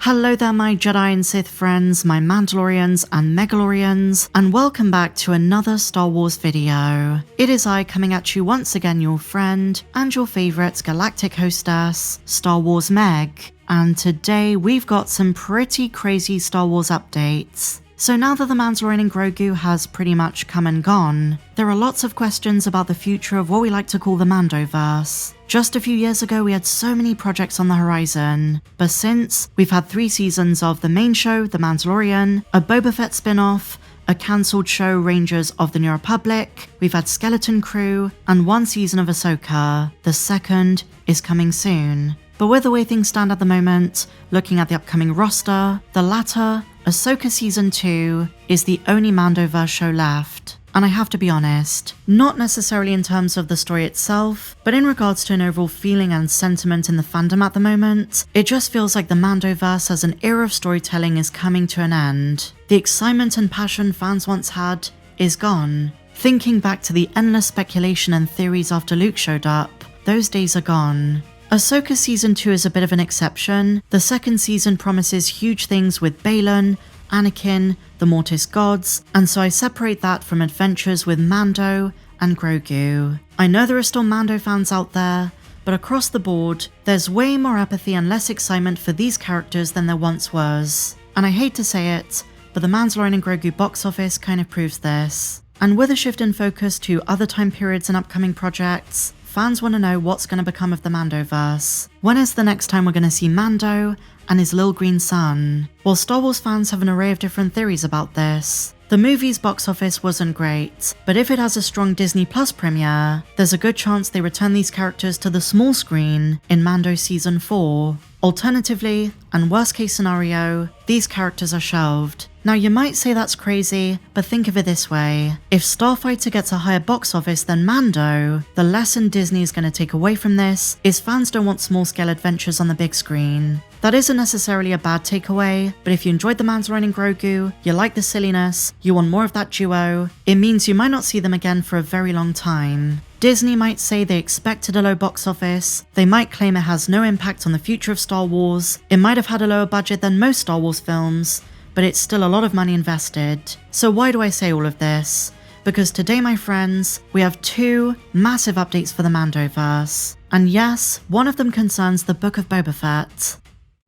Hello there my Jedi and Sith friends, my Mandalorians and Megalorians, and welcome back to another Star Wars video. It is I coming at you once again, your friend, and your favourite galactic hostess, Star Wars Meg, and today we've got some pretty crazy Star Wars updates. So now that the Mandalorian and Grogu has pretty much come and gone, there are lots of questions about the future of what we like to call the Mandoverse. Just a few years ago we had so many projects on the horizon, but since, we've had 3 seasons of the main show, The Mandalorian, a Boba Fett spin-off, a cancelled show Rangers of the New Republic, we've had Skeleton Crew, and 1 season of Ahsoka. The second is coming soon. But with the way things stand at the moment, looking at the upcoming roster, the latter, Ahsoka Season 2, is the only Mandoverse show left. And I have to be honest, not necessarily in terms of the story itself, but in regards to an overall feeling and sentiment in the fandom at the moment, it just feels like the Mandoverse as an era of storytelling is coming to an end. The excitement and passion fans once had is gone. Thinking back to the endless speculation and theories after Luke showed up, those days are gone. Ahsoka Season 2 is a bit of an exception. The second season promises huge things with Baylan, Anakin, the Mortis gods, and so I separate that from adventures with Mando and Grogu. I know there are still Mando fans out there, but across the board, there's way more apathy and less excitement for these characters than there once was. And I hate to say it, but the Mandalorian and Grogu box office kind of proves this. And with a shift in focus to other time periods and upcoming projects, fans want to know what's going to become of the Mandoverse. When is the next time we're going to see Mando and his little green son? Well, Star Wars fans have an array of different theories about this. The movie's box office wasn't great, but if it has a strong Disney Plus premiere, there's a good chance they return these characters to the small screen in Mando Season 4. Alternatively, and worst case scenario, these characters are shelved. Now you might say that's crazy, but think of it this way. If Starfighter gets a higher box office than Mando, the lesson Disney is going to take away from this is fans don't want small-scale adventures on the big screen. That isn't necessarily a bad takeaway, but if you enjoyed the Mandalorian and Grogu, you like the silliness, you want more of that duo, it means you might not see them again for a very long time. Disney might say they expected a low box office, they might claim it has no impact on the future of Star Wars, it might have had a lower budget than most Star Wars films, but it's still a lot of money invested. So why do I say all of this? Because today, my friends, we have 2 massive updates for the Mandoverse. And yes, one of them concerns the Book of Boba Fett.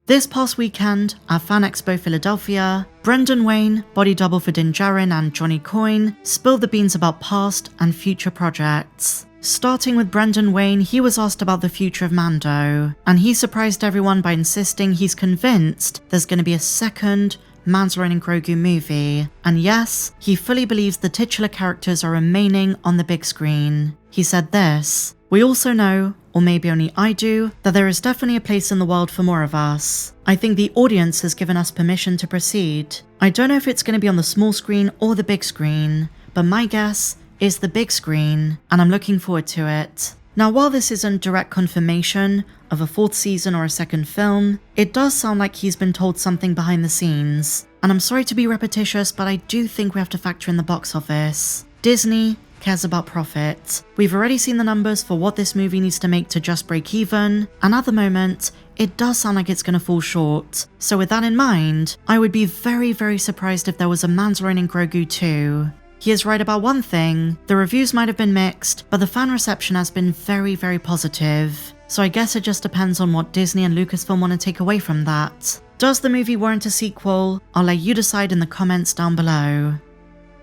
This past weekend, at Fan Expo Philadelphia, Brendan Wayne, body double for Din Djarin and Johnny Coyne, spilled the beans about past and future projects. Starting with Brendan Wayne, he was asked about the future of Mando, and he surprised everyone by insisting he's convinced there's going to be a second Mandalorian and Grogu movie. And yes, he fully believes the titular characters are remaining on the big screen. He said this: "We also know, or maybe only I do, that there is definitely a place in the world for more of us. I think the audience has given us permission to proceed. I don't know if it's going to be on the small screen or the big screen, but my guess is the big screen, and I'm looking forward to it." Now, while this isn't direct confirmation of a 4th season or a second film, it does sound like he's been told something behind the scenes. And I'm sorry to be repetitious, but I do think we have to factor in the box office. Disney cares about profit. We've already seen the numbers for what this movie needs to make to just break even, and at the moment, it does sound like it's going to fall short. So with that in mind, I would be very, very surprised if there was a Mandalorian and Grogu 2. He is right about one thing, the reviews might have been mixed, but the fan reception has been very, very positive. So I guess it just depends on what Disney and Lucasfilm want to take away from that. Does the movie warrant a sequel? I'll let you decide in the comments down below.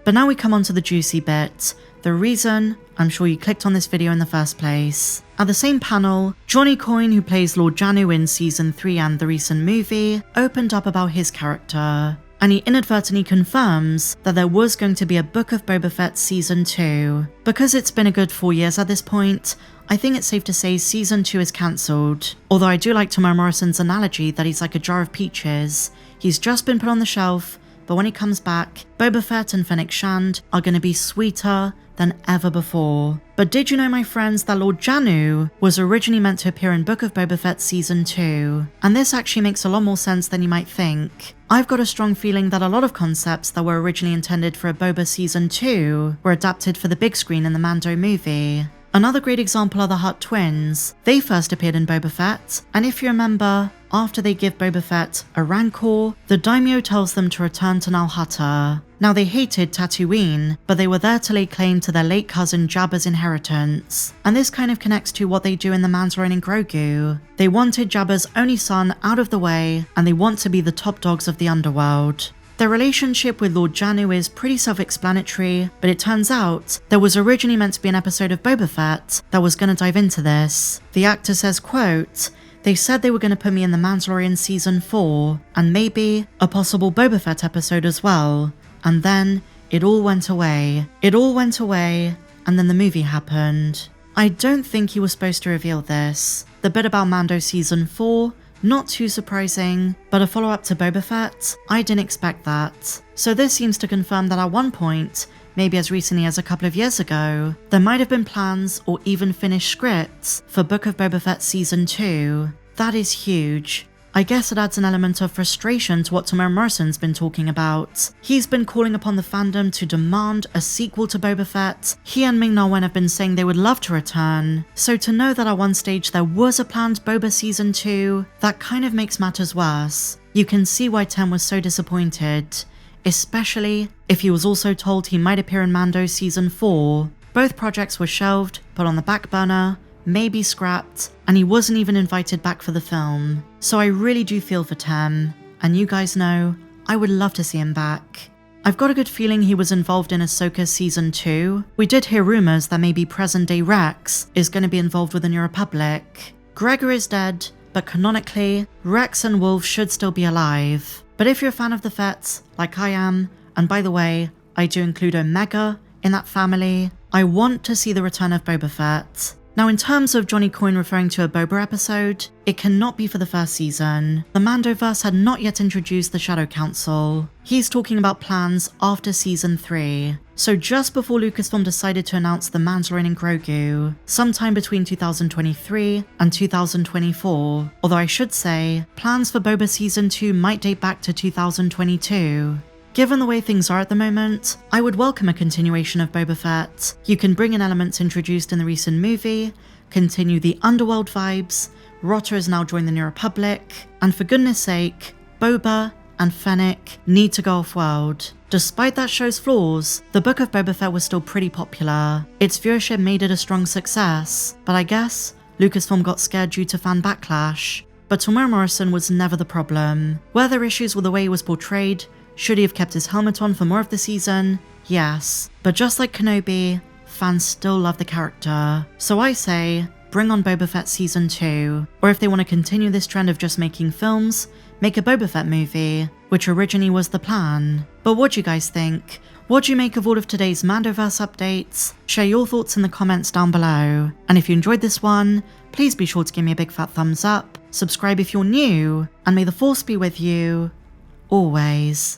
But now we come on to the juicy bit. The reason I'm sure you clicked on this video in the first place. At the same panel, Johnny Coyne, who plays Lord Janu in Season 3 and the recent movie, opened up about his character. And he inadvertently confirms that there was going to be a Book of Boba Fett Season 2. Because it's been a good 4 years at this point, I think it's safe to say Season 2 is cancelled. Although I do like Temuera Morrison's analogy that he's like a jar of peaches. He's just been put on the shelf, but when he comes back, Boba Fett and Fennec Shand are going to be sweeter than ever before. But did you know, my friends, that Lord Janu was originally meant to appear in Book of Boba Fett Season 2? And this actually makes a lot more sense than you might think. I've got a strong feeling that a lot of concepts that were originally intended for a Boba Season 2 were adapted for the big screen in the Mando movie. Another great example are the Hutt twins. They first appeared in Boba Fett, and if you remember, after they give Boba Fett a rancor, the daimyo tells them to return to Nal Hutta. Now they hated Tatooine, but they were there to lay claim to their late cousin Jabba's inheritance. And this kind of connects to what they do in The Mandalorian and Grogu. They wanted Jabba's only son out of the way, and they want to be the top dogs of the underworld. Their relationship with Lord Janu is pretty self-explanatory, but it turns out there was originally meant to be an episode of Boba Fett that was going to dive into this. The actor says, quote, "They said they were going to put me in The Mandalorian Season 4, and maybe a possible Boba Fett episode as well. And then it all went away. It all went away, and then the movie happened." I don't think he was supposed to reveal this. The bit about Mando Season 4, not too surprising, but a follow-up to Boba Fett, I didn't expect that. So this seems to confirm that at one point, maybe as recently as a couple of years ago, there might have been plans or even finished scripts for Book of Boba Fett Season 2. That is huge. I guess it adds an element of frustration to what Temuera Morrison's been talking about. He's been calling upon the fandom to demand a sequel to Boba Fett. He and Ming-Na Wen have been saying they would love to return. So to know that at one stage there was a planned Boba Season 2, that kind of makes matters worse. You can see why Tem was so disappointed, especially if he was also told he might appear in Mando Season 4. Both projects were shelved, put on the back burner, maybe scrapped, and he wasn't even invited back for the film. So I really do feel for Tem, and you guys know, I would love to see him back. I've got a good feeling he was involved in Ahsoka Season 2. We did hear rumours that maybe present-day Rex is going to be involved with the New Republic. Gregor is dead, but canonically, Rex and Wolf should still be alive. But if you're a fan of the Fetts, like I am, and by the way, I do include Omega in that family, I want to see the return of Boba Fett. Now in terms of Johnny Coyne referring to a Boba episode, it cannot be for the first season. The Mandoverse had not yet introduced the Shadow Council. He's talking about plans after Season 3. So just before Lucasfilm decided to announce The Mandalorian and Grogu, sometime between 2023 and 2024. Although I should say, plans for Boba Season 2 might date back to 2022. Given the way things are at the moment, I would welcome a continuation of Boba Fett. You can bring in elements introduced in the recent movie, continue the underworld vibes, Rotter has now joined the New Republic, and for goodness sake, Boba and Fennec need to go off-world. Despite that show's flaws, the Book of Boba Fett was still pretty popular. Its viewership made it a strong success, but I guess Lucasfilm got scared due to fan backlash. But Temuera Morrison was never the problem. Were there issues with the way he was portrayed? Should he have kept his helmet on for more of the season? Yes. But just like Kenobi, fans still love the character. So I say, bring on Boba Fett Season 2. Or if they want to continue this trend of just making films, make a Boba Fett movie, which originally was the plan. But what do you guys think? What do you make of all of today's Mandoverse updates? Share your thoughts in the comments down below. And if you enjoyed this one, please be sure to give me a big fat thumbs up, subscribe if you're new, and may the Force be with you always.